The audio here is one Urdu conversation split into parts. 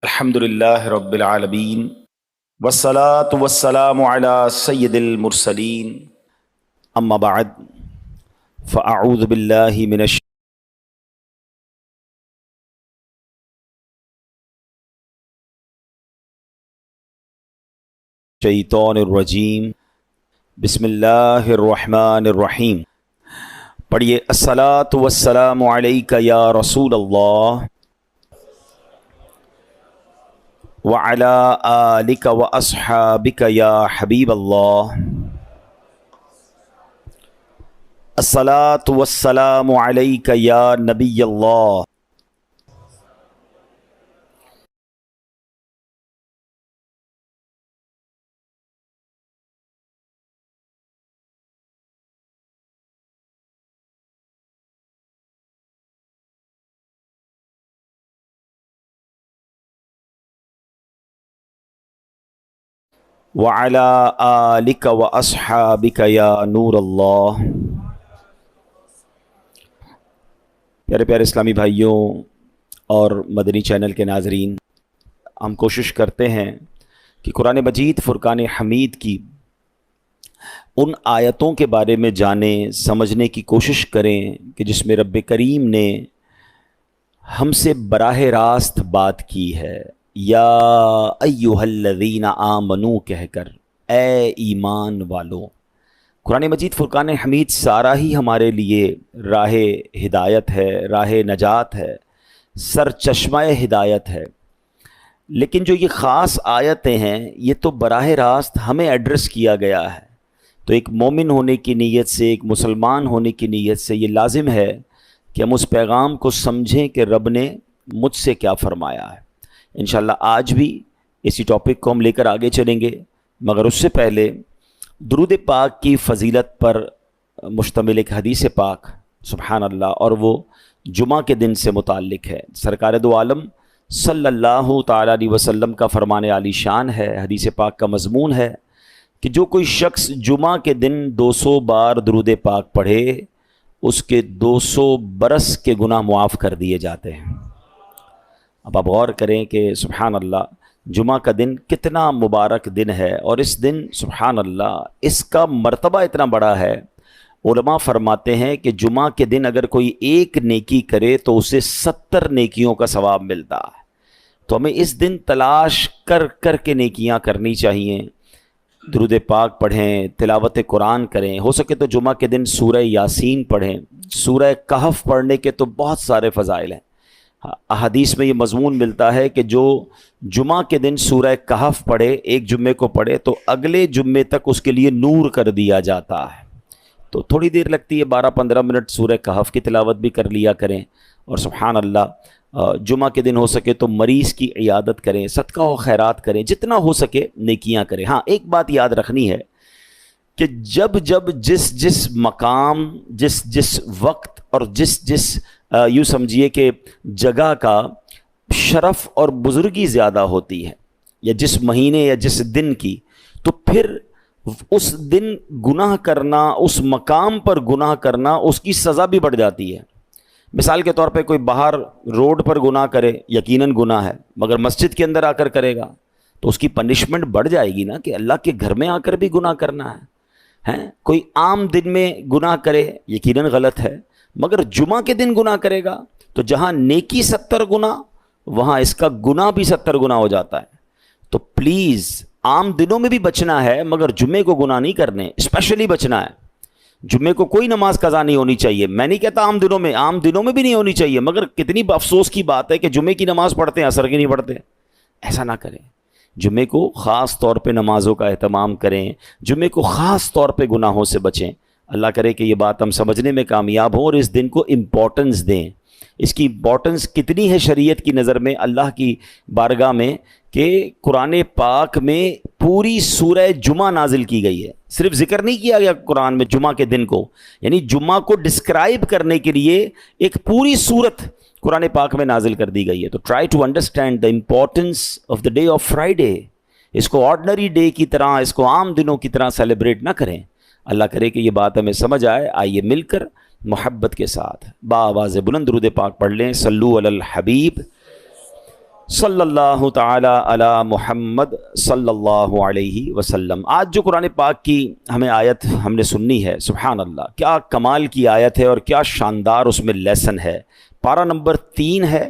الحمدللہ رب العالمین والصلاة والسلام علی سید المرسلین اما بعد فاعوذ باللہ من الشیطان الرجیم بسم اللہ الرحمن الرحیم۔ پڑھیے الصلاۃ والسلام علیک یا رسول اللہ وعلی آلک واصحابک یا حبیب اللہ۔ الصلاۃ والسلام علیک یا نبی اللہ۔ وعلی آلک واصحابک یا نور اللہ۔ پیارے پیارے اسلامی بھائیوں اور مدنی چینل کے ناظرین، ہم کوشش کرتے ہیں کہ قرآن مجید فرقان حمید کی ان آیتوں کے بارے میں جانیں، سمجھنے کی کوشش کریں کہ جس میں رب کریم نے ہم سے براہ راست بات کی ہے، یا ایھا الذین آمنو کہہ کر، اے ایمان والو۔ قرآن مجید فرقان حمید سارا ہی ہمارے لیے راہ ہدایت ہے، راہ نجات ہے، سرچشمہ ہدایت ہے، لیکن جو یہ خاص آیتیں ہیں یہ تو براہ راست ہمیں ایڈریس کیا گیا ہے۔ تو ایک مومن ہونے کی نیت سے، ایک مسلمان ہونے کی نیت سے یہ لازم ہے کہ ہم اس پیغام کو سمجھیں کہ رب نے مجھ سے کیا فرمایا ہے۔ انشاءاللہ آج بھی اسی ٹاپک کو ہم لے کر آگے چلیں گے، مگر اس سے پہلے درود پاک کی فضیلت پر مشتمل ایک حدیث پاک، سبحان اللہ، اور وہ جمعہ کے دن سے متعلق ہے۔ سرکار دو عالم صلی اللہ تعالیٰ علیہ وسلم کا فرمان عالی شان ہے، حدیث پاک کا مضمون ہے کہ جو کوئی شخص جمعہ کے دن 200 بار درود پاک پڑھے، اس کے 200 برس کے گناہ معاف کر دیے جاتے ہیں۔ اب آپ غور کریں کہ سبحان اللہ، جمعہ کا دن کتنا مبارک دن ہے، اور اس دن سبحان اللہ اس کا مرتبہ اتنا بڑا ہے۔ علماء فرماتے ہیں کہ جمعہ کے دن اگر کوئی ایک نیکی کرے تو اسے 70 نیکیوں کا ثواب ملتا ہے۔ تو ہمیں اس دن تلاش کر کر کے نیکیاں کرنی چاہیے، درود پاک پڑھیں، تلاوت قرآن کریں، ہو سکے تو جمعہ کے دن سورہ یاسین پڑھیں۔ سورہ کہف پڑھنے کے تو بہت سارے فضائل ہیں۔ احادیث میں یہ مضمون ملتا ہے کہ جو جمعہ کے دن سورہ کہف پڑھے، ایک جمعے کو پڑھے، تو اگلے جمعے تک اس کے لیے نور کر دیا جاتا ہے۔ تو تھوڑی دیر لگتی ہے، 12-15 منٹ سورہ کہف کی تلاوت بھی کر لیا کریں، اور سبحان اللہ جمعہ کے دن ہو سکے تو مریض کی عیادت کریں، صدقہ و خیرات کریں، جتنا ہو سکے نیکیاں کریں۔ ہاں ایک بات یاد رکھنی ہے کہ جب جس مقام، جس وقت اور جس یوں سمجھیے کہ جگہ کا شرف اور بزرگی زیادہ ہوتی ہے، یا جس مہینے یا جس دن کی، تو پھر اس دن گناہ کرنا، اس مقام پر گناہ کرنا، اس کی سزا بھی بڑھ جاتی ہے۔ مثال کے طور پہ کوئی باہر روڈ پر گناہ کرے، یقیناً گناہ ہے، مگر مسجد کے اندر آ کر کرے گا تو اس کی پنشمنٹ بڑھ جائے گی نا، کہ اللہ کے گھر میں آ کر بھی گناہ کرنا ہے۔ کوئی عام دن میں گناہ کرے، یقیناً غلط ہے، مگر جمعہ کے دن گناہ کرے گا تو جہاں نیکی 70 گنا، وہاں اس کا گناہ بھی 70 گنا ہو جاتا ہے۔ تو پلیز عام دنوں میں بھی بچنا ہے، مگر جمعے کو گناہ نہیں کرنے، اسپیشلی بچنا ہے۔ جمعے کو کوئی نماز قضا نہیں ہونی چاہیے، میں نہیں کہتا عام دنوں میں بھی نہیں ہونی چاہیے، مگر کتنی افسوس کی بات ہے کہ جمعے کی نماز پڑھتے ہیں، عصر کی نہیں پڑھتے۔ ایسا نہ کریں، جمعے کو خاص طور پہ نمازوں کا اہتمام کریں، جمعے کو خاص طور پہ گناہوں سے بچیں۔ اللہ کرے کہ یہ بات ہم سمجھنے میں کامیاب ہوں اور اس دن کو امپورٹنس دیں۔ اس کی امپورٹنس کتنی ہے شریعت کی نظر میں، اللہ کی بارگاہ میں، کہ قرآن پاک میں پوری سورہ جمعہ نازل کی گئی ہے۔ صرف ذکر نہیں کیا گیا قرآن میں جمعہ کے دن کو، یعنی جمعہ کو ڈسکرائب کرنے کے لیے ایک پوری سورت قرآن پاک میں نازل کر دی گئی ہے۔ تو try to understand the importance of the day of Friday. اس کو آرڈنری ڈے کی طرح، اس کو عام دنوں کی طرح سیلیبریٹ نہ کریں۔ اللہ کرے کہ یہ بات ہمیں سمجھ آئے۔ آئیے مل کر محبت کے ساتھ با آواز بلند درود پاک پڑھ لیں۔ صلو علی الحبیب صلی اللہ تعالی علی محمد صلی اللہ علیہ وسلم۔ آج جو قرآن پاک کی ہمیں آیت ہم نے سننی ہے، سبحان اللہ، کیا کمال کی آیت ہے اور کیا شاندار اس میں لیسن ہے۔ پارہ نمبر 3 ہے،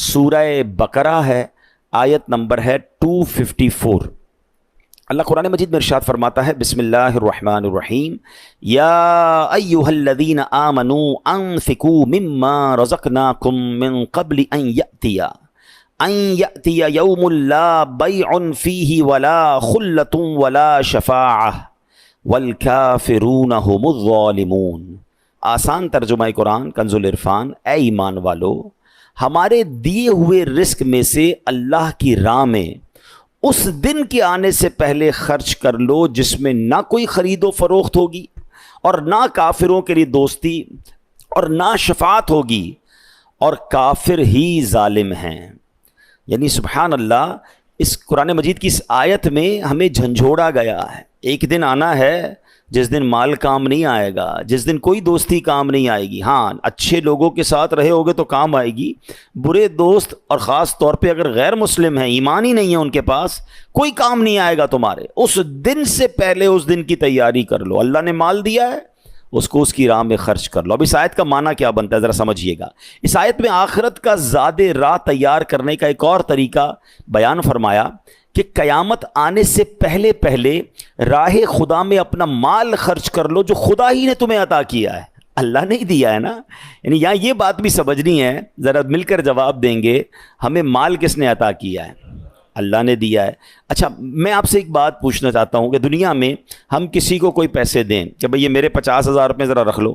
سورہ بقرہ ہے، آیت نمبر ہے 254۔ اللہ قرآن مجید میں ارشاد فرماتا ہے، بسم اللہ الرحمن الرحیم، یا ایہا الذین آمنوا انفقوا مما رزقناکم من قبل ان یأتی یوم لا بیع فیہ ولا خلۃ ولا شفاعہ والکافرون هم الظالمون۔ آسان ترجمہ قرآن کنز العرفان، اے ایمان والو، ہمارے دیے ہوئے رزق میں سے اللہ کی راہ میں اس دن کے آنے سے پہلے خرچ کر لو جس میں نہ کوئی خرید و فروخت ہوگی اور نہ کافروں کے لیے دوستی اور نہ شفاعت ہوگی، اور کافر ہی ظالم ہیں۔ یعنی سبحان اللہ، اس قرآن مجید کی اس آیت میں ہمیں جھنجھوڑا گیا ہے۔ ایک دن آنا ہے جس دن مال کام نہیں آئے گا، جس دن کوئی دوستی کام نہیں آئے گی۔ ہاں، اچھے لوگوں کے ساتھ رہے ہوگے تو کام آئے گی، برے دوست اور خاص طور پہ اگر غیر مسلم ہیں، ایمان ہی نہیں ہے ان کے پاس، کوئی کام نہیں آئے گا تمہارے۔ اس دن سے پہلے اس دن کی تیاری کر لو۔ اللہ نے مال دیا ہے، اس کو اس کی راہ میں خرچ کر لو۔ اب اس آیت کا معنی کیا بنتا ہے ذرا سمجھیے گا۔ اس آیت میں آخرت کا زاد راہ تیار کرنے کا ایک اور طریقہ بیان فرمایا کہ قیامت آنے سے پہلے پہلے راہ خدا میں اپنا مال خرچ کر لو جو خدا ہی نے تمہیں عطا کیا ہے، اللہ نے ہی دیا ہے نا۔ یعنی یہاں یہ بات بھی سمجھنی ہے، ذرا مل کر جواب دیں گے، ہمیں مال کس نے عطا کیا ہے؟ اللہ نے دیا ہے۔ اچھا، میں آپ سے ایک بات پوچھنا چاہتا ہوں کہ دنیا میں ہم کسی کو کوئی پیسے دیں کہ بھئی یہ میرے 50,000 روپے ذرا رکھ لو،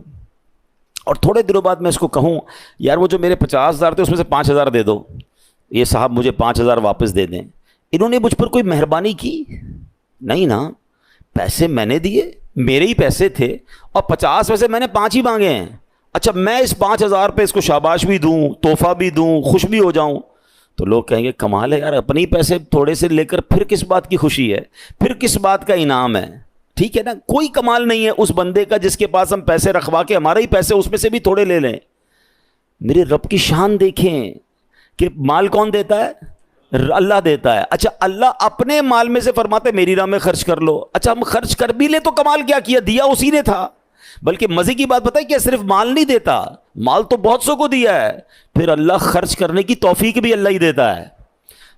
اور تھوڑے دنوں بعد میں اس کو کہوں یار وہ جو میرے 50,000 تھے اس میں سے 5,000 دے دو، یہ صاحب مجھے 5,000 واپس دے دیں، انہوں نے مجھ پر کوئی مہربانی کی؟ نہیں نا، پیسے میں نے دیے، میرے ہی پیسے تھے، اور 50 میں سے میں نے 5 ہی مانگے ہیں۔ اچھا، میں اس 5,000 پہ اس کو شاباش بھی دوں، تحفہ بھی دوں، خوش بھی ہو جاؤں، تو لوگ کہیں گے کمال ہے یار، اپنے ہی پیسے تھوڑے سے لے کر پھر کس بات کی خوشی ہے، پھر کس بات کا انعام ہے؟ ٹھیک ہے نا، کوئی کمال نہیں ہے اس بندے کا جس کے پاس ہم پیسے رکھوا کے ہمارے ہی پیسے اس میں سے بھی تھوڑے لے لیں۔ میرے رب کی شان دیکھیں کہ مال کون دیتا ہے؟ اللہ دیتا ہے۔ اچھا، اللہ اپنے مال میں سے فرماتے ہے میری راہ میں خرچ کر لو۔ اچھا، ہم خرچ کر بھی لیں تو کمال کیا کیا، دیا اسی نے تھا۔ بلکہ مزے کی بات بتائیں کہ صرف مال نہیں دیتا، مال تو بہت سو کو دیا ہے، پھر اللہ خرچ کرنے کی توفیق بھی اللہ ہی دیتا ہے۔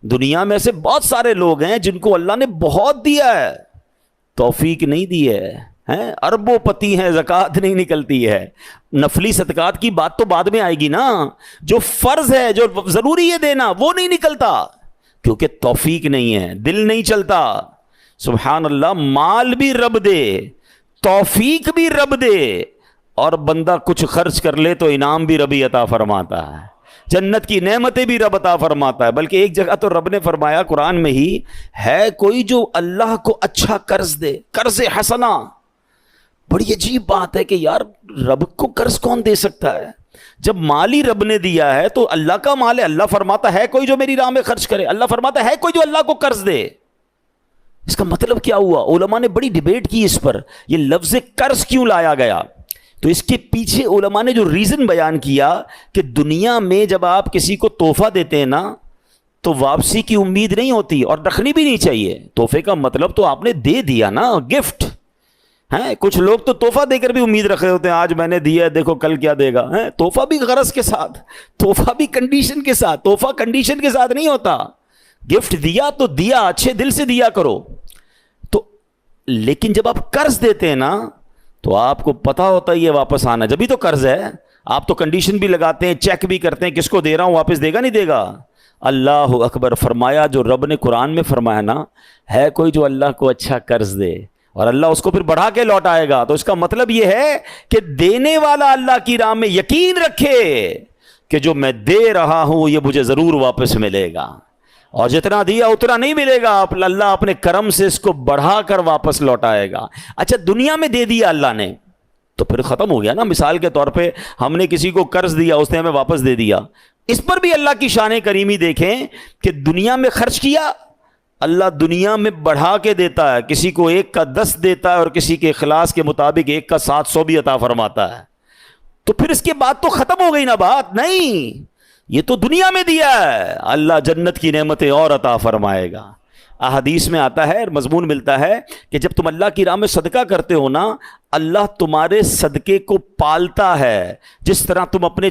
دنیا میں ایسے بہت سارے لوگ ہیں جن کو اللہ نے بہت دیا ہے، توفیق نہیں دی ہے، اربوں پتی ہیں، زکوٰۃ نہیں نکلتی ہے۔ نفلی صدقات کی بات تو بعد میں آئے گی نا، جو فرض ہے، جو ضروری ہے دینا، وہ نہیں نکلتا کیونکہ توفیق نہیں ہے، دل نہیں چلتا۔ سبحان اللہ، مال بھی رب دے، توفیق بھی رب دے، اور بندہ کچھ خرچ کر لے تو انعام بھی ربی عطا فرماتا ہے، جنت کی نعمتیں بھی رب عطا فرماتا ہے۔ بلکہ ایک جگہ تو رب نے فرمایا قرآن میں ہی، ہے کوئی جو اللہ کو اچھا قرض دے، قرض حسنہ۔ بڑی عجیب بات ہے کہ یار رب کو قرض کون دے سکتا ہے؟ جب مال ہی رب نے دیا ہے تو اللہ کا مال ہے، اللہ فرماتا ہے کوئی جو میری راہ میں خرچ کرے، اللہ فرماتا ہے کوئی جو اللہ کو قرض دے۔ اس کا مطلب کیا ہوا؟ علماء نے بڑی ڈیبیٹ کی اس پر، یہ لفظ قرض کیوں لایا گیا؟ تو اس کے پیچھے علماء نے جو ریزن بیان کیا کہ دنیا میں جب آپ کسی کو تحفہ دیتے ہیں نا تو واپسی کی امید نہیں ہوتی، اور رکھنی بھی نہیں چاہیے۔ تحفے کا مطلب تو آپ نے دے دیا نا، گفٹ ہے۔ کچھ لوگ تو تحفہ دے کر بھی امید رکھ رہے ہوتے ہیں، آج میں نے دیا، دیکھو کل کیا دے گا۔ تحفہ بھی غرض کے ساتھ، تحفہ بھی کنڈیشن کے ساتھ۔ تحفہ کنڈیشن کے ساتھ نہیں ہوتا، گفٹ دیا تو دیا، اچھے دل سے دیا کرو۔ تو لیکن جب آپ قرض دیتے ہیں نا تو آپ کو پتا ہوتا ہے یہ واپس آنا، جبھی تو قرض ہے۔ آپ تو کنڈیشن بھی لگاتے ہیں، چیک بھی کرتے ہیں، کس کو دے رہا ہوں، واپس دے گا نہیں دے گا۔ اللہ اکبر، فرمایا جو رب نے قرآن میں فرمایا نا، ہے کوئی جو اللہ کو اچھا قرض دے اور اللہ اس کو پھر بڑھا کے لوٹائے گا، تو اس کا مطلب یہ ہے کہ دینے والا اللہ کی راہ میں یقین رکھے کہ جو میں دے رہا ہوں یہ مجھے ضرور واپس ملے گا، اور جتنا دیا اتنا نہیں ملے گا، اللہ اپنے کرم سے اس کو بڑھا کر واپس لوٹائے گا۔ اچھا، دنیا میں دے دیا اللہ نے تو پھر ختم ہو گیا نا۔ مثال کے طور پہ ہم نے کسی کو قرض دیا، اس نے ہمیں واپس دے دیا، اس پر بھی اللہ کی شان کریمی دیکھیں کہ دنیا میں خرچ کیا، اللہ دنیا میں بڑھا کے دیتا ہے، کسی کو 1 کا 10 دیتا ہے، اور کسی کے اخلاص کے مطابق 1 کا 700 بھی عطا فرماتا ہے۔ تو پھر اس کے بعد تو ختم ہو گئی نا بات؟ نہیں، یہ تو دنیا میں دیا ہے، اللہ جنت کی نعمتیں اور عطا فرمائے گا۔ احادیث میں آتا ہے، مضمون ملتا ہے کہ جب تم اللہ کی راہ میں صدقہ کرتے ہو نا، اللہ تمہارے صدقے کو پالتا ہے، جس طرح تم اپنے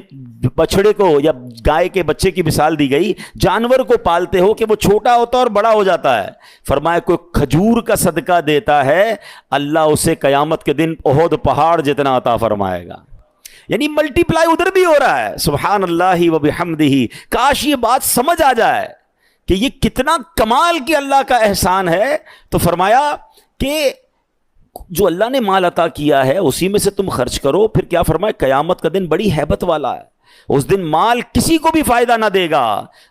بچڑے کو یا گائے کے بچے کی مثال دی گئی، جانور کو پالتے ہو کہ وہ چھوٹا ہوتا ہے اور بڑا ہو جاتا ہے۔ فرمایا کوئی کھجور کا صدقہ دیتا ہے، اللہ اسے قیامت کے دن احد پہاڑ جتنا عطا فرمائے گا۔ یعنی ملٹی پلائی ادھر بھی ہو رہا ہے۔ سبحان اللہ و بحمدہ، کاش یہ بات سمجھ آ جائے کہ یہ کتنا کمال کی اللہ کا احسان ہے۔ تو فرمایا کہ جو اللہ نے مال عطا کیا ہے اسی میں سے تم خرچ کرو۔ پھر کیا فرمایا، قیامت کا دن بڑی ہیبت والا ہے، اس دن مال کسی کو بھی فائدہ نہ دے گا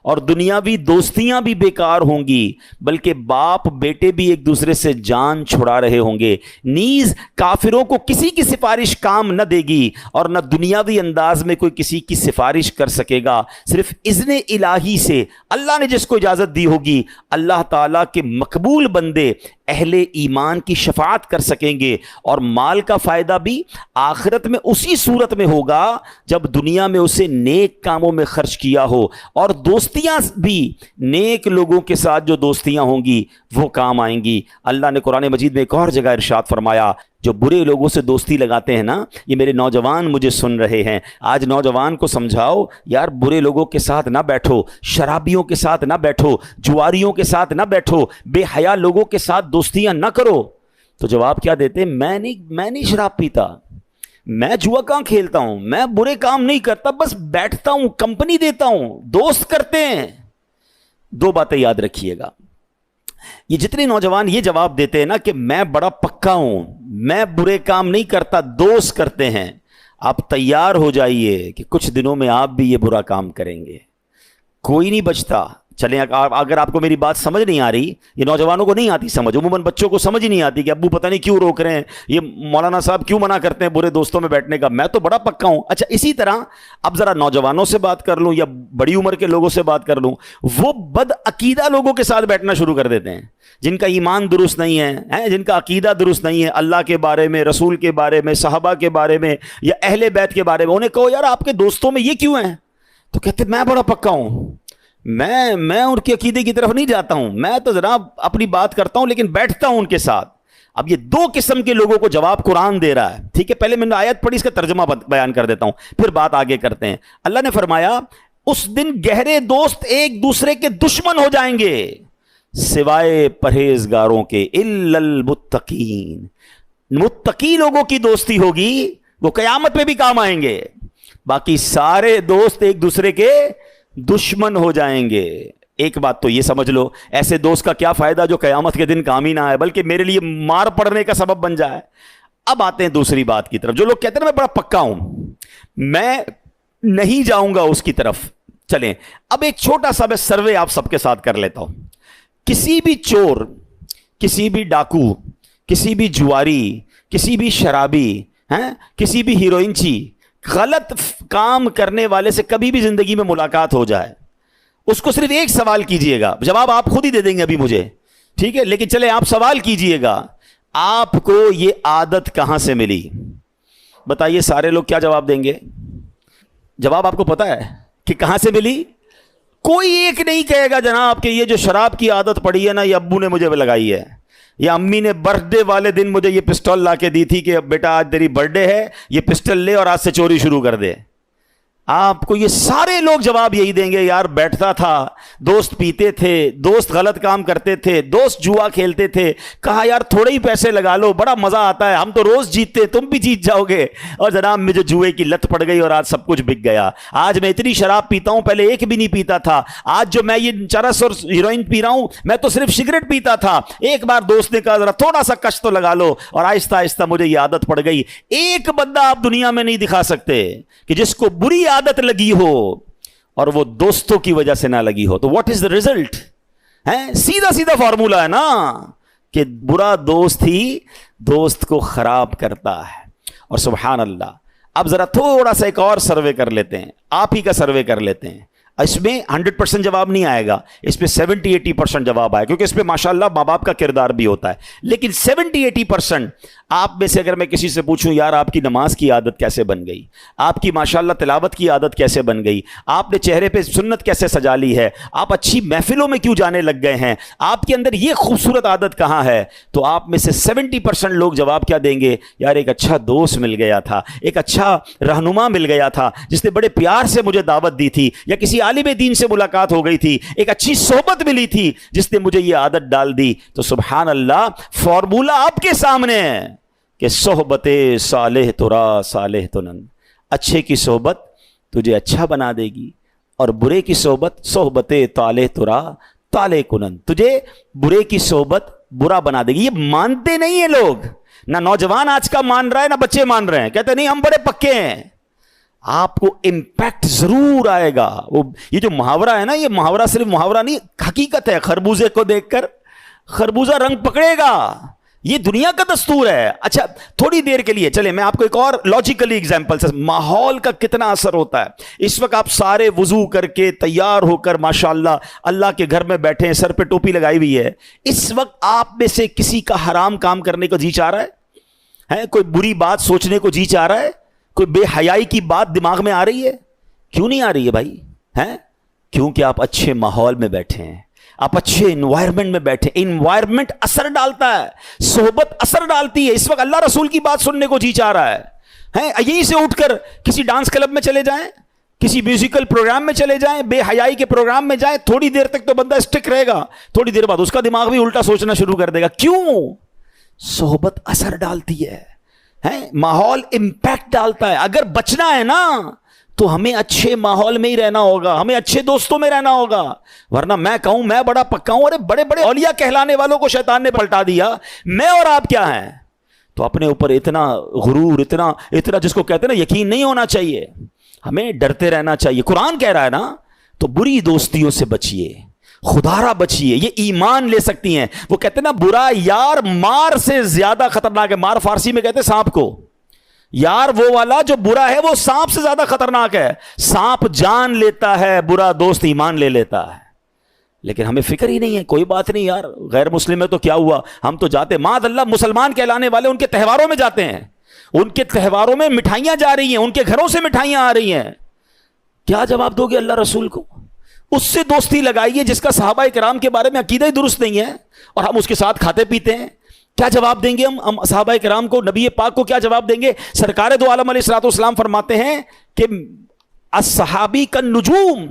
اور دنیاوی دوستیاں بھی بیکار ہوں گی، بلکہ باپ بیٹے بھی ایک دوسرے سے جان چھڑا رہے ہوں گے۔ نیز کافروں کو کسی کی سفارش کام نہ دے گی اور نہ دنیاوی انداز میں کوئی کسی کی سفارش کر سکے گا، صرف اذن الہی سے اللہ نے جس کو اجازت دی ہوگی، اللہ تعالیٰ کے مقبول بندے اہل ایمان کی شفاعت کر سکیں گے۔ اور مال کا فائدہ بھی آخرت میں اسی صورت میں ہوگا جب دنیا میں اسے نیک کاموں میں خرچ کیا ہو، اور دوستیاں بھی نیک لوگوں کے ساتھ جو دوستیاں ہوں گی وہ کام آئیں گی۔ اللہ نے قرآن مجید میں ایک اور جگہ ارشاد فرمایا، جو برے لوگوں سے دوستی لگاتے ہیں نا، یہ میرے نوجوان مجھے سن رہے ہیں، آج نوجوان کو سمجھاؤ یار برے لوگوں کے ساتھ نہ بیٹھو، شرابیوں کے ساتھ نہ بیٹھو، جواریوں کے ساتھ نہ بیٹھو، بے حیا لوگوں کے ساتھ دوستیاں نہ کرو۔ تو جواب کیا دیتے، میں نہیں شراب پیتا، میں جوا کہاں کھیلتا ہوں، میں برے کام نہیں کرتا، بس بیٹھتا ہوں، کمپنی دیتا ہوں، دوست کرتے ہیں۔ دو باتیں یاد رکھیے گا، یہ جتنے نوجوان یہ جواب دیتے ہیں نا کہ میں بڑا پکا ہوں، میں برے کام نہیں کرتا، دوست کرتے ہیں، آپ تیار ہو جائیے کہ کچھ دنوں میں آپ بھی یہ برا کام کریں گے، کوئی نہیں بچتا۔ چلیں اگر آپ کو میری بات سمجھ نہیں آ رہی، یہ نوجوانوں کو نہیں آتی سمجھ، عموماً بچوں کو سمجھ ہی نہیں آتی کہ ابو پتہ نہیں کیوں روک رہے ہیں، یہ مولانا صاحب کیوں منع کرتے ہیں برے دوستوں میں بیٹھنے کا، میں تو بڑا پکا ہوں۔ اچھا اسی طرح اب ذرا نوجوانوں سے بات کر لوں یا بڑی عمر کے لوگوں سے بات کر لوں، وہ بد عقیدہ لوگوں کے ساتھ بیٹھنا شروع کر دیتے ہیں، جن کا ایمان درست نہیں ہے، جن کا عقیدہ درست نہیں ہے، اللہ کے بارے میں، رسول کے بارے میں، صحابہ کے بارے میں یا اہل بیت کے بارے میں۔ انہیں کہو یار آپ کے دوستوں میں یہ کیوں ہیں، تو کہتے میں بڑا پکا ہوں، میں ان کے عقیدے کی طرف نہیں جاتا ہوں، میں تو جناب اپنی بات کرتا ہوں لیکن بیٹھتا ہوں ان کے ساتھ۔ اب یہ دو قسم کے لوگوں کو جواب قرآن دے رہا ہے، ٹھیک ہے؟ پہلے میں نے آیت پڑھی، اس کا ترجمہ بیان کر دیتا ہوں، پھر بات آگے کرتے ہیں۔ اللہ نے فرمایا اس دن گہرے دوست ایک دوسرے کے دشمن ہو جائیں گے سوائے پرہیزگاروں کے، الا المتقین۔ متقی لوگوں کی دوستی ہوگی، وہ قیامت میں بھی کام آئیں گے، باقی سارے دوست ایک دوسرے کے دشمن ہو جائیں گے۔ ایک بات تو یہ سمجھ لو، ایسے دوست کا کیا فائدہ جو قیامت کے دن کام ہی نہ آئے بلکہ میرے لیے مار پڑنے کا سبب بن جائے۔ اب آتے ہیں دوسری بات کی طرف، جو لوگ کہتے ہیں میں بڑا پکا ہوں، میں نہیں جاؤں گا اس کی طرف۔ چلیں اب ایک چھوٹا سا میں سروے آپ سب کے ساتھ کر لیتا ہوں۔ کسی بھی چور، کسی بھی ڈاکو، کسی بھی جواری، کسی بھی شرابی، کسی بھی ہیروئنچی، غلط کام کرنے والے سے کبھی بھی زندگی میں ملاقات ہو جائے، اس کو صرف ایک سوال کیجئے گا، جواب آپ خود ہی دے دیں گے ابھی مجھے، ٹھیک ہے؟ لیکن چلے آپ سوال کیجئے گا، آپ کو یہ عادت کہاں سے ملی؟ بتائیے سارے لوگ کیا جواب دیں گے؟ جواب آپ کو پتا ہے کہ کہاں سے ملی؟ کوئی ایک نہیں کہے گا جناب کہ یہ جو شراب کی عادت پڑی ہے نا یہ ابو نے مجھے لگائی ہے، یا امی نے برتھ ڈے والے دن مجھے یہ پسٹل لا کے دی تھی کہ بیٹا آج تیری برتھ ڈے ہے، یہ پسٹل لے اور آج سے چوری شروع کر دے۔ آپ کو یہ سارے لوگ جواب یہی دیں گے، یار بیٹھتا تھا، دوست پیتے تھے، دوست غلط کام کرتے تھے، دوست جوا کھیلتے تھے، کہا یار تھوڑے ہی پیسے لگا لو، بڑا مزہ آتا ہے، ہم تو روز جیتتے، تم بھی جیت جاؤ گے، اور جناب مجھے جوئے کی لت پڑ گئی اور آج سب کچھ بک گیا۔ آج میں اتنی شراب پیتا ہوں، پہلے ایک بھی نہیں پیتا تھا، آج جو میں یہ چرس اور ہیروئن پی رہا ہوں، میں تو صرف سگریٹ پیتا تھا، ایک بار دوست نے کہا ذرا تھوڑا سا کش تو لگا لو، اور آہستہ آہستہ مجھے یہ عادت پڑ گئی۔ ایک بندہ آپ دنیا میں نہیں دکھا سکتے کہ جس کو بری عادت لگی ہو اور وہ دوستوں کی وجہ سے نہ لگی ہو، تو واٹ از دا ریزلٹ؟ سیدھا سیدھا فارمولا ہے نا کہ برا دوست ہی دوست کو خراب کرتا ہے۔ اور سبحان اللہ، اب ذرا تھوڑا سا ایک اور سروے کر لیتے ہیں، آپ ہی کا سروے کر لیتے ہیں۔ اس میں 100% جواب نہیں آئے گا, اس پہ 70-80% جواب آئے, کیونکہ اس پہ ماشاءاللہ ماں باپ کا کردار بھی ہوتا ہے. لیکن 70-80% آپ میں سے اگر میں کسی سے پوچھوں یار آپ کی نماز کی عادت کیسے بن گئی, آپ کی ماشاءاللہ تلاوت کی عادت کیسے بن گئی, آپ نے چہرے پہ سنت کیسے سجا لی ہے, آپ اچھی محفلوں میں کیوں جانے لگ گئے ہیں, آپ کے اندر یہ خوبصورت عادت کہاں ہے, تو آپ میں سے 70% لوگ جواب کیا دیں گے, یار ایک اچھا دوست مل گیا تھا, ایک اچھا رہنما مل گیا تھا جس نے بڑے پیار سے مجھے دعوت دی تھی, یا کسی عالم دین سے ملاقات ہو گئی تھی, ایک اچھی صحبت ملی تھی جس نے مجھے یہ عادت ڈال دی. تو سبحان اللہ, فارمولا آپ کے سامنے ہے کہ صحبت صالح ترا صالح تنن, اچھے کی صحبت تجھے اچھا بنا دے گی, اور برے کی صحبت طالح ترا طالح کنن, تجھے برے کی صحبت برا بنا دے گی. یہ مانتے نہیں ہیں لوگ, نہ نوجوان آج کا مان رہا ہے, نہ بچے مان رہے ہیں, کہتے نہیں ہم بڑے پکے ہیں. آپ کو امپیکٹ ضرور آئے گا. یہ جو محاورہ ہے نا, یہ محاورہ صرف محاورہ نہیں, حقیقت ہے. خربوزے کو دیکھ کر خربوزہ رنگ پکڑے گا, یہ دنیا کا دستور ہے. اچھا تھوڑی دیر کے لیے چلیں میں آپ کو ایک اور لاجیکلی ایگزامپل سے, ماحول کا کتنا اثر ہوتا ہے. اس وقت آپ سارے وضو کر کے تیار ہو کر ماشاءاللہ اللہ کے گھر میں بیٹھے ہیں, سر پہ ٹوپی لگائی ہوئی ہے. اس وقت آپ میں سے کسی کا حرام کام کرنے کو جی چاہ رہا ہے, کوئی بری بات سوچنے کو جی چاہ رہا ہے, کوئی بے حیائی کی بات دماغ میں آ رہی ہے؟ کیوں نہیں آ رہی ہے بھائی؟ کیونکہ آپ اچھے ماحول میں بیٹھے ہیں, آپ اچھے انوائرمنٹ میں بیٹھے. انوائرمنٹ اثر ڈالتا ہے, صحبت اثر ڈالتی ہے. اس وقت اللہ رسول کی بات سننے کو جی چاہ رہا ہے, یہیں سے اٹھ کر کسی ڈانس کلب میں چلے جائیں, کسی میوزیکل پروگرام میں چلے جائیں, بے حیائی کے پروگرام میں جائیں, تھوڑی دیر تک تو بندہ اسٹک رہے گا, تھوڑی دیر بعد اس کا دماغ بھی الٹا سوچنا شروع کر دے گا. کیوں؟ صحبت اثر ڈالتی ہے, ماحول امپیکٹ ڈالتا ہے. اگر بچنا ہے نا تو ہمیں اچھے ماحول میں ہی رہنا ہوگا, ہمیں اچھے دوستوں میں رہنا ہوگا. ورنہ میں کہوں میں بڑا پکا ہوں, ارے بڑے بڑے اولیاء کہلانے والوں کو شیطان نے پلٹا دیا, میں اور آپ کیا ہیں؟ تو اپنے اوپر اتنا غرور, اتنا جس کو کہتے ہیں نا یقین نہیں ہونا چاہیے. ہمیں ڈرتے رہنا چاہیے. قرآن کہہ رہا ہے نا, تو بری دوستیوں سے بچیے, خدارہ بچیے, یہ ایمان لے سکتی ہیں. وہ کہتے ہیں نا برا یار مار سے زیادہ خطرناک ہے. مار فارسی میں کہتے ہیں سانپ کو. یار وہ والا جو برا ہے وہ سانپ سے زیادہ خطرناک ہے. سانپ جان لیتا ہے, برا دوست ایمان لے لیتا ہے. لیکن ہمیں فکر ہی نہیں ہے. کوئی بات نہیں یار, غیر مسلم ہے تو کیا ہوا, ہم تو جاتے. معاذ اللہ مسلمان کہلانے والے ان کے تہواروں میں جاتے ہیں, ان کے تہواروں میں مٹھائیاں جا رہی ہیں, ان کے گھروں سے مٹھائیاں آ رہی ہیں. کیا جواب دو گے اللہ رسول کو؟ اس سے دوستی لگائیے جس کا صحابہ کرام کے بارے میں عقیدہ ہی درست نہیں ہے, اور ہم اس کے ساتھ کھاتے پیتے ہیں. کیا جواب دیں گے ہم صحابہ کرام کو, نبی پاک کو کیا جواب دیں گے؟ سرکار دو عالم علیہ الصلوۃ والسلام فرماتے ہیں کہ الصحابی کالنجوم,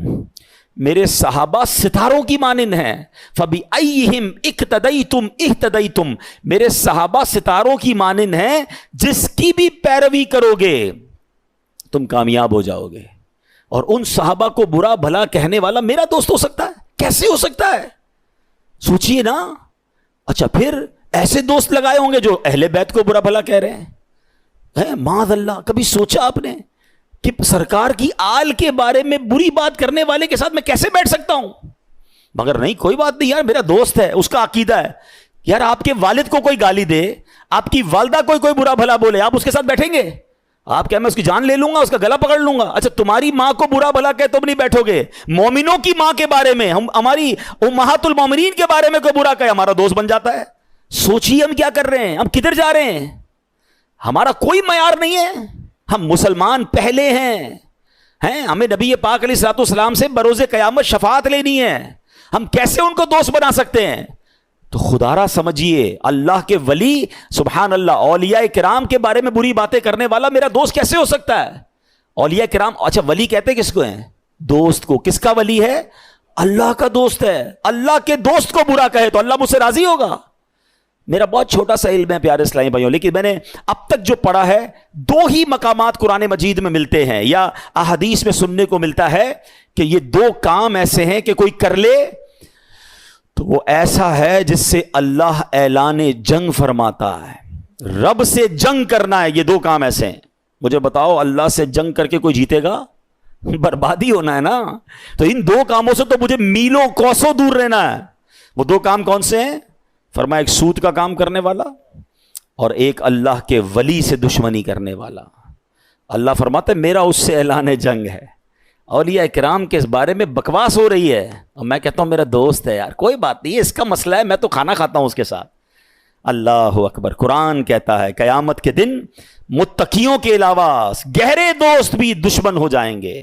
میرے صحابہ ستاروں کی مانند ہیں. فبأیہم اقتدیتم اہتدیتم, میرے صحابہ ستاروں کی مانند ہیں, جس کی بھی پیروی کرو گے تم کامیاب ہو جاؤ گے. اور ان صحابہ کو برا بھلا کہنے والا میرا دوست ہو سکتا ہے؟ کیسے ہو سکتا ہے؟ سوچئے نا. اچھا پھر ایسے دوست لگائے ہوں گے جو اہل بیت کو برا بھلا کہہ رہے ہیں. معاذ اللہ, کبھی سوچا آپ نے کہ سرکار کی آل کے بارے میں بری بات کرنے والے کے ساتھ میں کیسے بیٹھ سکتا ہوں؟ مگر نہیں, کوئی بات نہیں یار, میرا دوست ہے, اس کا عقیدہ ہے. یار آپ کے والد کو کوئی گالی دے, آپ کی والدہ کوئی برا بھلا بولے, آپ اس کے ساتھ بیٹھیں گے؟ آپ کیا میں اس کی جان لے لوں گا, اس کا گلا پکڑ لوں گا؟ اچھا تمہاری ماں کو برا بھلا کہ تم نہیں بیٹھو گے, مومنوں کی ماں کے بارے میں, ہماری امہات المومنین کے بارے میں کوئی برا کہے, ہمارا دوست بن جاتا ہے. سوچیے ہم کیا کر رہے ہیں, ہم کدھر جا رہے ہیں؟ ہمارا کوئی معیار نہیں ہے. ہم مسلمان پہلے ہیں, ہمیں نبی پاک علیہ الصلوۃ والسلام سے بروز قیامت شفاعت لینی ہے. ہم کیسے ان کو دوست بنا سکتے ہیں؟ تو خدا را سمجھیے, اللہ کے ولی سبحان اللہ اولیاء کرام کے بارے میں بری باتیں کرنے والا میرا دوست کیسے ہو سکتا ہے؟ اولیاء کرام, اچھا ولی کہتے کس کو ہیں؟ دوست کو. کس کا ولی ہے؟ اللہ کا دوست ہے. اللہ کے دوست کو برا کہے تو اللہ مجھ سے راضی ہوگا؟ میرا بہت چھوٹا سا علم ہے پیارے اسلامی بھائیوں, لیکن میں نے اب تک جو پڑھا ہے, دو ہی مقامات قرآن مجید میں ملتے ہیں یا احادیث میں سننے کو ملتا ہے کہ یہ دو کام ایسے ہیں کہ کوئی کر لے تو وہ ایسا ہے جس سے اللہ اعلان جنگ فرماتا ہے. رب سے جنگ کرنا ہے, یہ دو کام ایسے ہیں. مجھے بتاؤ اللہ سے جنگ کر کے کوئی جیتے گا؟ بربادی ہونا ہے نا. تو ان دو کاموں سے تو مجھے میلوں کوسوں دور رہنا ہے. وہ دو کام کون سے ہیں؟ فرمایا ایک سود کا کام کرنے والا اور ایک اللہ کے ولی سے دشمنی کرنے والا. اللہ فرماتا ہے میرا اس سے اعلان جنگ ہے. اولیاء کرام کے اس بارے میں بکواس ہو رہی ہے اور میں کہتا ہوں میرا دوست ہے یار، کوئی بات نہیں، اس کا مسئلہ ہے، میں تو کھانا کھاتا ہوں اس کے ساتھ۔ اللہ اکبر۔ قرآن کہتا ہے قیامت کے دن متقیوں کے علاوہ گہرے دوست بھی دشمن ہو جائیں گے۔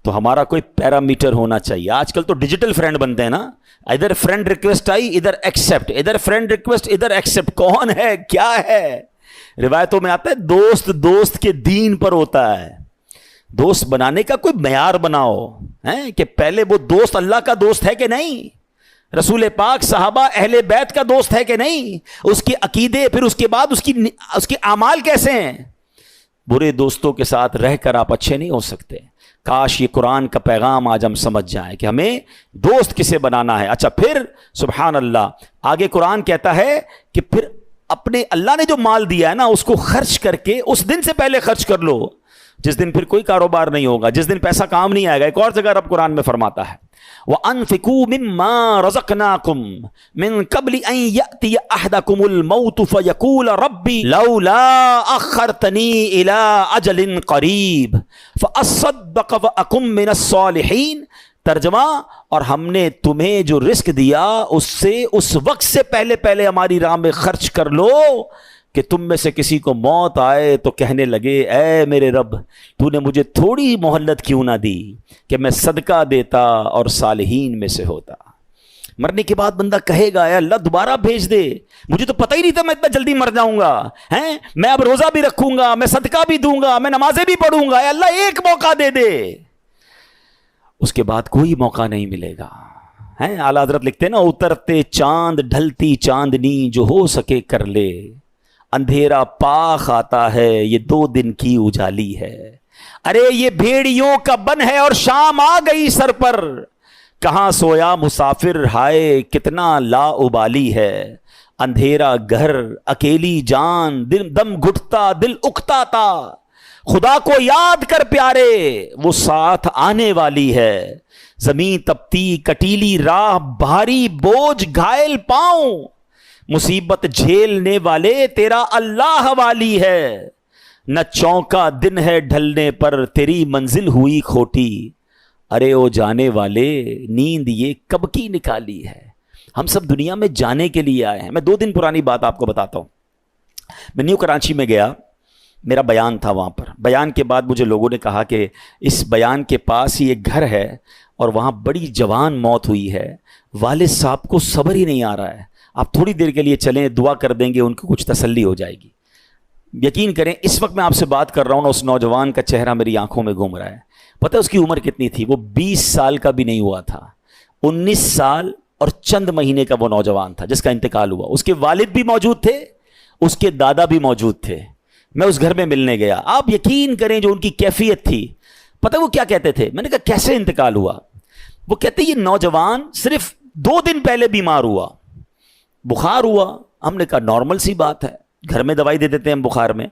تو ہمارا کوئی پیرامیٹر ہونا چاہیے۔ آج کل تو ڈیجیٹل فرینڈ بنتے ہیں نا، ادھر فرینڈ ریکویسٹ آئی ادھر ایکسیپٹ، ادھر فرینڈ ریکویسٹ ادھر ایکسیپٹ، کون ہے کیا ہے؟ روایتوں میں آتا ہے دوست دوست کے دین پر ہوتا ہے۔ دوست بنانے کا کوئی معیار بناؤ ہیں کہ پہلے وہ دوست اللہ کا دوست ہے کہ نہیں، رسول پاک صحابہ اہل بیت کا دوست ہے کہ نہیں، اس کے عقیدے، پھر اس کے بعد اس کے اعمال کیسے ہیں۔ برے دوستوں کے ساتھ رہ کر آپ اچھے نہیں ہو سکتے۔ کاش یہ قرآن کا پیغام آج ہم سمجھ جائیں کہ ہمیں دوست کسے بنانا ہے۔ اچھا پھر سبحان اللہ آگے قرآن کہتا ہے کہ پھر اپنے اللہ نے جو مال دیا ہے نا اس کو خرچ کر کے اس دن سے پہلے خرچ کر لو جس دن پھر کوئی کاروبار نہیں ہوگا، جس دن پیسہ کام نہیں آئے گا۔ ایک اور جگہ رب قرآن میں فرماتا ہے وَأَنفِقُوا مِمَّا رَزَقْنَاكُمْ مِن قَبْلِ أَن يَأْتِيَ أَحَدَكُمُ الْمَوْتُ فَيَقُولَ رَبِّ لَوْلَا أَخَّرْتَنِي إِلَىٰ أَجَلٍ قَرِيبٍ فَأَصَّدَّقَ وَأَكُن مِّنَ الصَّالِحِينَ۔ ترجمہ، اور ہم نے تمہیں جو رزق دیا اس سے اس وقت سے پہلے پہلے ہماری راہ میں خرچ کر لو کہ تم میں سے کسی کو موت آئے تو کہنے لگے اے میرے رب تو نے مجھے تھوڑی مہلت کیوں نہ دی کہ میں صدقہ دیتا اور صالحین میں سے ہوتا۔ مرنے کے بعد بندہ کہے گا اے اللہ دوبارہ بھیج دے، مجھے تو پتہ ہی نہیں تھا میں اتنا جلدی مر جاؤں گا، ہیں میں اب روزہ بھی رکھوں گا، میں صدقہ بھی دوں گا، میں نمازیں بھی پڑھوں گا، اے اللہ ایک موقع دے دے۔ اس کے بعد کوئی موقع نہیں ملے گا۔ ہیں اعلیٰ حضرت لکھتے ہیں نا اترتے چاند ڈھلتی چاندنی جو ہو سکے کر لے، اندھیرا پاک آتا ہے یہ 2 دن کی اجالی ہے۔ ارے یہ بھیڑیوں کا بن ہے اور شام آ گئی سر پر، کہاں سویا مسافر ہائے کتنا لا ابالی ہے۔ اندھیرا گھر اکیلی جان دل دم گھٹتا دل اکتا تھا، خدا کو یاد کر پیارے وہ ساتھ آنے والی ہے۔ زمین تپتی کٹیلی راہ بھاری بوجھ گھائل پاؤں، مصیبت جھیلنے والے تیرا اللہ والی ہے۔ نہ چونکا دن ہے ڈھلنے پر تیری منزل ہوئی کھوٹی، ارے او جانے والے نیند یہ کب کی نکالی ہے۔ ہم سب دنیا میں جانے کے لیے آئے ہیں۔ میں 2 دن پرانی بات آپ کو بتاتا ہوں۔ میں نیو کراچی میں گیا، میرا بیان تھا وہاں پر۔ بیان کے بعد مجھے لوگوں نے کہا کہ اس بیان کے پاس ہی ایک گھر ہے اور وہاں بڑی جوان موت ہوئی ہے، والد صاحب کو صبر ہی نہیں آ رہا ہے، آپ تھوڑی دیر کے لیے چلیں دعا کر دیں گے ان کو کچھ تسلی ہو جائے گی۔ یقین کریں اس وقت میں آپ سے بات کر رہا ہوں نا اس نوجوان کا چہرہ میری آنکھوں میں گھوم رہا ہے۔ پتہ ہے اس کی عمر کتنی تھی؟ وہ 20 سال کا بھی نہیں ہوا تھا، 19 سال اور چند مہینے کا وہ نوجوان تھا جس کا انتقال ہوا۔ اس کے والد بھی موجود تھے، اس کے دادا بھی موجود تھے۔ میں اس گھر میں ملنے گیا، آپ یقین کریں جو ان کی کیفیت تھی، پتہ وہ کیا کہتے تھے؟ میں نے کہا کیسے انتقال ہوا؟ وہ کہتے یہ نوجوان صرف 2 دن پہلے بیمار ہوا، بخار ہوا۔ ہم نے کہا نارمل سی بات ہے، گھر میں دوائی دے دیتے ہیں ہم بخار میں۔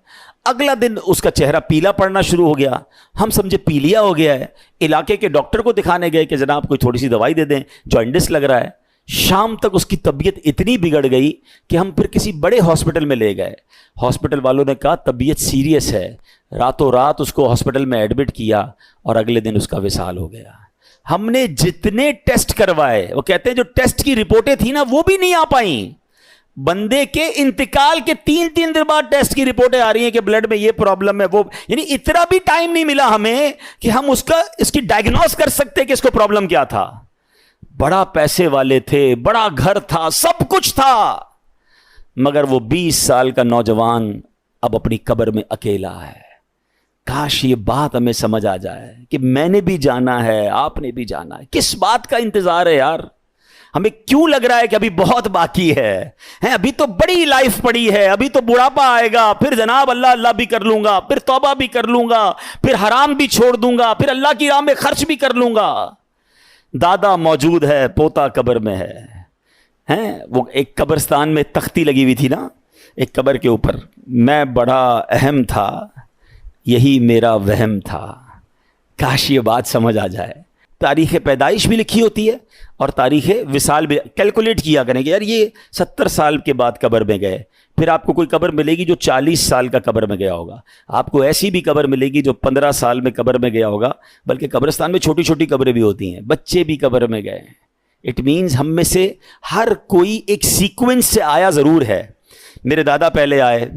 اگلا دن اس کا چہرہ پیلا پڑنا شروع ہو گیا، ہم سمجھے پیلیا ہو گیا ہے، علاقے کے ڈاکٹر کو دکھانے گئے کہ جناب کوئی تھوڑی سی دوائی دے دیں، جوائنٹس لگ رہا ہے۔ شام تک اس کی طبیعت اتنی بگڑ گئی کہ ہم پھر کسی بڑے ہاسپٹل میں لے گئے۔ ہاسپٹل والوں نے کہا طبیعت سیریس ہے، راتوں رات اس کو ہاسپٹل میں ایڈمٹ کیا اور اگلے دن اس کا وصال ہو گیا۔ ہم نے جتنے ٹیسٹ کروائے، وہ کہتے ہیں جو ٹیسٹ کی رپورٹیں تھیں نا وہ بھی نہیں آ پائیں۔ بندے کے انتقال کے 3 دن بعد ٹیسٹ کی رپورٹیں آ رہی ہیں کہ بلڈ میں یہ پرابلم ہے، وہ یعنی اتنا بھی ٹائم نہیں ملا ہمیں کہ ہم اس کی ڈائگنوز کر سکتے کہ اس کو پرابلم کیا تھا۔ بڑا پیسے والے تھے، بڑا گھر تھا، سب کچھ تھا، مگر وہ 20 سال کا نوجوان اب اپنی قبر میں اکیلا ہے۔ کاش یہ بات ہمیں سمجھ آ جائے کہ میں نے بھی جانا ہے، آپ نے بھی جانا ہے۔ کس بات کا انتظار ہے یار؟ ہمیں کیوں لگ رہا ہے کہ ابھی بہت باقی ہے؟ ابھی تو بڑی لائف پڑی ہے، ابھی تو بڑھاپا آئے گا، پھر جناب اللہ اللہ بھی کر لوں گا، پھر توبہ بھی کر لوں گا، پھر حرام بھی چھوڑ دوں گا، پھر اللہ کی راہ میں خرچ بھی کر لوں گا۔ دادا موجود ہے، پوتا قبر میں ہے۔ وہ ایک قبرستان میں تختی لگی ہوئی تھی نا ایک قبر کے اوپر، میں بڑا اہم تھا، یہی میرا وہم تھا۔ کاش یہ بات سمجھ آ جائے۔ تاریخ پیدائش بھی لکھی ہوتی ہے اور تاریخ وصال بھی. کیلکولیٹ کیا کریں کہ یار یہ 70 سال کے بعد قبر میں گئے, پھر آپ کو کوئی قبر ملے گی جو 40 سال کا قبر میں گیا ہوگا, آپ کو ایسی بھی قبر ملے گی جو 15 سال میں قبر میں گیا ہوگا, بلکہ قبرستان میں چھوٹی چھوٹی قبریں بھی ہوتی ہیں, بچے بھی قبر میں گئے ہیں. اٹ مینز ہم میں سے ہر کوئی ایک سیکوینس سے آیا ضرور ہے. میرے دادا پہلے آئے,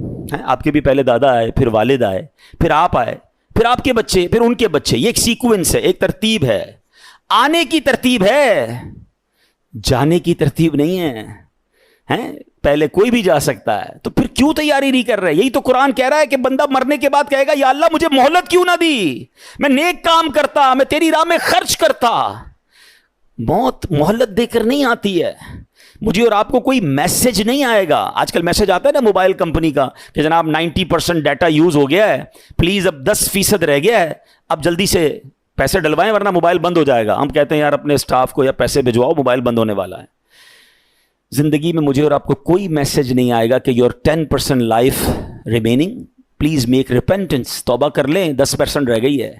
آپ کے بھی پہلے دادا آئے, پھر والد آئے, پھر آپ آئے, پھر آپ کے بچے, پھر ان کے بچے. یہ ایک سیکوینس ہے, ایک ترتیب ہے. آنے کی ترتیب ہے, جانے کی ترتیب نہیں ہے. پہلے کوئی بھی جا سکتا ہے, تو پھر کیوں تیاری نہیں کر رہے؟ یہی تو قرآن کہہ رہا ہے کہ بندہ مرنے کے بعد کہے گا یا اللہ مجھے مہلت کیوں نہ دی, میں نیک کام کرتا, میں تیری راہ میں خرچ کرتا. موت مہلت دے کر نہیں آتی ہے. مجھے اور آپ کو کوئی میسج نہیں آئے گا. آج کل میسج آتا ہے نا موبائل کمپنی کا کہ جناب 90% ڈیٹا یوز ہو گیا ہے, پلیز اب 10% رہ گیا ہے, اب جلدی سے پیسے ڈلوائیں ورنہ موبائل بند ہو جائے گا. ہم کہتے ہیں یار اپنے اسٹاف کو یا پیسے بھجواؤ, موبائل بند ہونے والا ہے. زندگی میں مجھے اور آپ کو کوئی میسج نہیں آئے گا کہ your 10% life remaining, please make repentance, توبہ کر لیں, 10% رہ گئی ہے,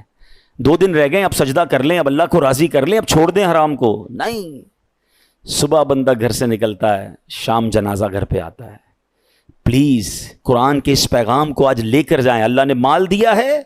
2 دن رہ گئے, اب سجدہ کر لیں, اب اللہ کو راضی کر لیں, اب چھوڑ دیں حرام کو. نہیں, صبح بندہ گھر سے نکلتا ہے, شام جنازہ گھر پہ آتا ہے. پلیز قرآن کے اس پیغام کو آج لے کر جائیں. اللہ نے مال دیا ہے,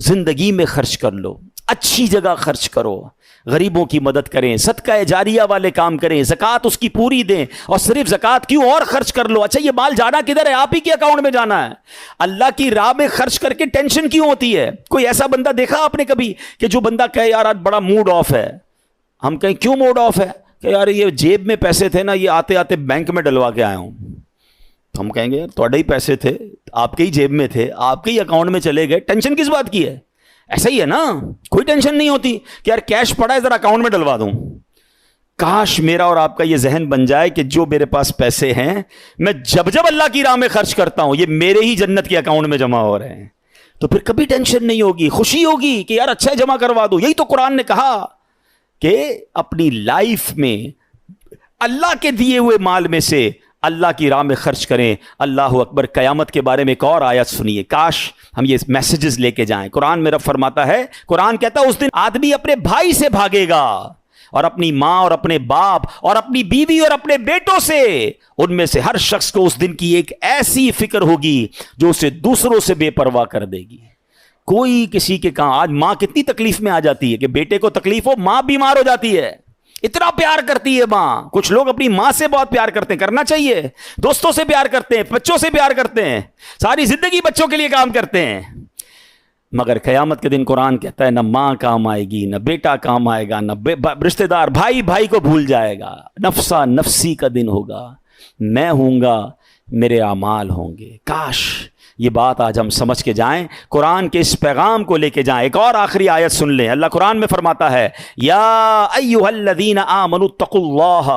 زندگی میں خرچ کر لو, اچھی جگہ خرچ کرو, غریبوں کی مدد کریں, صدقہ جاریہ والے کام کریں, زکوٰۃ اس کی پوری دیں, اور صرف زکوٰۃ کیوں اور خرچ کر لو. اچھا یہ مال جانا کدھر ہے؟ آپ ہی کے اکاؤنٹ میں جانا ہے. اللہ کی راہ میں خرچ کر کے ٹینشن کیوں ہوتی ہے؟ کوئی ایسا بندہ دیکھا آپ نے کبھی کہ جو بندہ کہے یار آج بڑا موڈ آف ہے؟ ہم کہیں کیوں موڈ آف ہے؟ کہ یار یہ جیب میں پیسے تھے نا, یہ آتے آتے بینک میں ڈلوا کے آیا ہوں. ہم کہیں گے یار تھوڑے ہی پیسے تھے, آپ کے ہی جیب میں تھے, آپ کے ہی اکاؤنٹ میں چلے گئے, ٹینشن کس بات کی ہے؟ ایسا ہی ہے نا, کوئی ٹینشن نہیں ہوتی کہ یار کیش پڑا ہے ذرا اکاؤنٹ میں ڈلوا دوں. کاش میرا اور آپ کا یہ ذہن بن جائے کہ جو میرے پاس پیسے ہیں میں جب جب اللہ کی راہ میں خرچ کرتا ہوں یہ میرے ہی جنت کے اکاؤنٹ میں جمع ہو رہے ہیں, تو پھر کبھی ٹینشن نہیں ہوگی, خوشی ہوگی کہ یار اچھا جمع کروا دو. یہی تو قرآن نے کہا کہ اپنی لائف میں اللہ کے دیے ہوئے مال میں سے اللہ کی راہ میں خرچ کریں. اللہ اکبر. قیامت کے بارے میں ایک اور آیت سنیے, کاش ہم یہ میسیجز لے کے جائیں. قرآن میں رب فرماتا ہے, قرآن کہتا ہے اس دن آدمی اپنے بھائی سے بھاگے گا, اور اپنی ماں اور اپنے باپ اور اپنی بیوی اور اپنے بیٹوں سے. ان میں سے ہر شخص کو اس دن کی ایک ایسی فکر ہوگی جو اسے دوسروں سے بے پرواہ کر دے گی. کوئی کسی کے کہاں, آج ماں کتنی تکلیف میں آ جاتی ہے کہ بیٹے کو تکلیف ہو, ماں بیمار ہو جاتی ہے, اتنا پیار کرتی ہے ماں. کچھ لوگ اپنی ماں سے بہت پیار کرتے ہیں, کرنا چاہیے, دوستوں سے پیار کرتے ہیں, بچوں سے پیار کرتے ہیں, ساری زندگی بچوں کے لیے کام کرتے ہیں. مگر قیامت کے دن قرآن کہتا ہے نہ ماں کام آئے گی, نہ بیٹا کام آئے گا, نہ رشتہ دار, بھائی بھائی کو بھول جائے گا. نفسا نفسی کا دن ہوگا, میں ہوں گا, میرے اعمال ہوں گے. کاش یہ بات آج ہم سمجھ کے جائیں, قرآن کے اس پیغام کو لے کے جائیں. ایک اور آخری آیت سن لیں. اللہ قرآن میں فرماتا ہے, یا ایھا الذین آمنوا اتقوا اللہ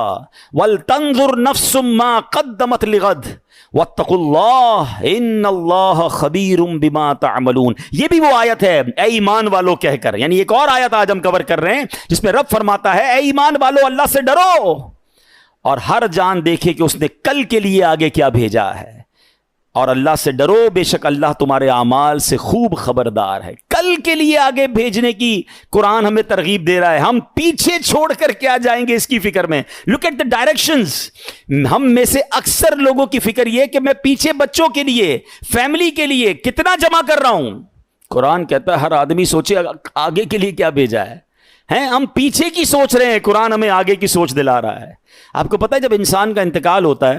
ولتنظر نفس ما قدمت لغد واتقوا اللہ ان اللہ خبیر بما تعملون. یہ بھی وہ آیت ہے اے ایمان والو کہہ کر, یعنی ایک اور آیت آج ہم کور کر رہے ہیں جس میں رب فرماتا ہے اے ایمان والو اللہ سے ڈرو, اور ہر جان دیکھے کہ اس نے کل کے لیے آگے کیا بھیجا ہے, اور اللہ سے ڈرو, بے شک اللہ تمہارے اعمال سے خوب خبردار ہے. کل کے لیے آگے بھیجنے کی قرآن ہمیں ترغیب دے رہا ہے. ہم پیچھے چھوڑ کر کیا جائیں گے اس کی فکر میں. Look at the directions. ہم میں سے اکثر لوگوں کی فکر یہ کہ میں پیچھے بچوں کے لیے, فیملی کے لیے کتنا جمع کر رہا ہوں. قرآن کہتا ہے ہر آدمی سوچے آگے کے لیے کیا بھیجا ہے. ہم پیچھے کی سوچ رہے ہیں, قرآن ہمیں آگے کی سوچ دلا رہا ہے. آپ کو پتہ ہے جب انسان کا انتقال ہوتا ہے,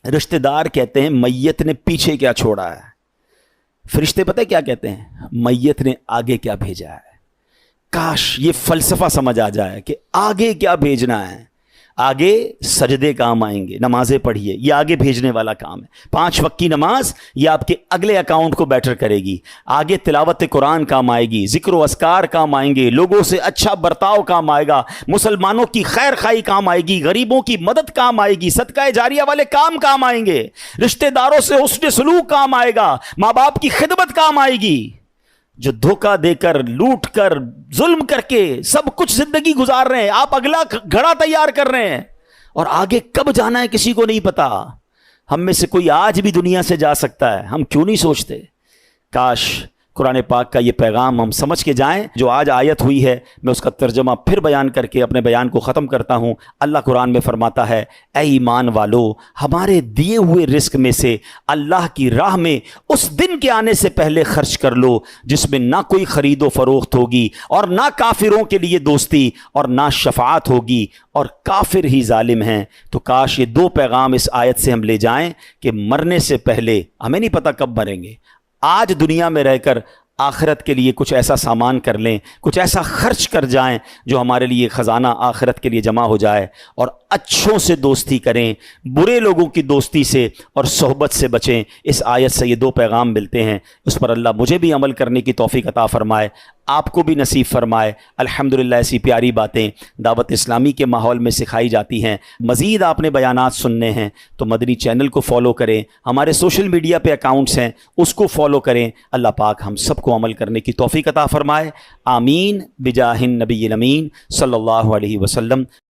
رشتہ دار کہتے ہیں میت نے پیچھے کیا چھوڑا ہے, فرشتے پتہ ہے کیا کہتے ہیں, میت نے آگے کیا بھیجا ہے. کاش یہ فلسفہ سمجھ آ جائے کہ آگے کیا بھیجنا ہے. آگے سجدے کام آئیں گے, نمازیں پڑھیے, یہ آگے بھیجنے والا کام ہے. 5 وقت کی نماز یہ آپ کے اگلے اکاؤنٹ کو بیٹر کرے گی. آگے تلاوت قرآن کام آئے گی, ذکر و اذکار کام آئیں گے, لوگوں سے اچھا برتاؤ کام آئے گا, مسلمانوں کی خیر خواہی کام آئے گی, غریبوں کی مدد کام آئے گی, صدقہ جاریہ والے کام آئیں گے, رشتہ داروں سے حسن سلوک کام آئے گا, ماں باپ کی خدمت کام آئے گی. جو دھوکہ دے کر, لوٹ کر, ظلم کر کے سب کچھ زندگی گزار رہے ہیں, آپ اگلا گھڑا تیار کر رہے ہیں, اور آگے کب جانا ہے کسی کو نہیں پتا. ہم میں سے کوئی آج بھی دنیا سے جا سکتا ہے, ہم کیوں نہیں سوچتے. کاش قرآن پاک کا یہ پیغام ہم سمجھ کے جائیں۔ جو آج آیت ہوئی ہے میں اس کا ترجمہ پھر بیان کر کے اپنے بیان کو ختم کرتا ہوں۔ اللہ قرآن میں فرماتا ہے، اے ایمان والو، ہمارے دیے ہوئے رزق میں سے اللہ کی راہ میں اس دن کے آنے سے پہلے خرچ کر لو جس میں نہ کوئی خرید و فروخت ہوگی اور نہ کافروں کے لیے دوستی اور نہ شفاعت ہوگی، اور کافر ہی ظالم ہیں۔ تو کاش یہ دو پیغام اس آیت سے ہم لے جائیں کہ مرنے سے پہلے، ہمیں نہیں پتہ کب مریں گے، آج دنیا میں رہ کر آخرت کے لیے کچھ ایسا سامان کر لیں، کچھ ایسا خرچ کر جائیں جو ہمارے لیے خزانہ آخرت کے لیے جمع ہو جائے، اور اچھوں سے دوستی کریں، برے لوگوں کی دوستی سے اور صحبت سے بچیں۔ اس آیت سے یہ دو پیغام ملتے ہیں، اس پر اللہ مجھے بھی عمل کرنے کی توفیق عطا فرمائے، آپ کو بھی نصیب فرمائے۔ الحمدللہ ایسی پیاری باتیں دعوت اسلامی کے ماحول میں سکھائی جاتی ہیں۔ مزید آپ نے بیانات سننے ہیں تو مدنی چینل کو فالو کریں، ہمارے سوشل میڈیا پہ اکاؤنٹس ہیں اس کو فالو کریں۔ اللہ پاک ہم سب کو عمل کرنے کی توفیق عطا فرمائے، آمین بجاہ النبی الامین صلی اللہ علیہ وسلم۔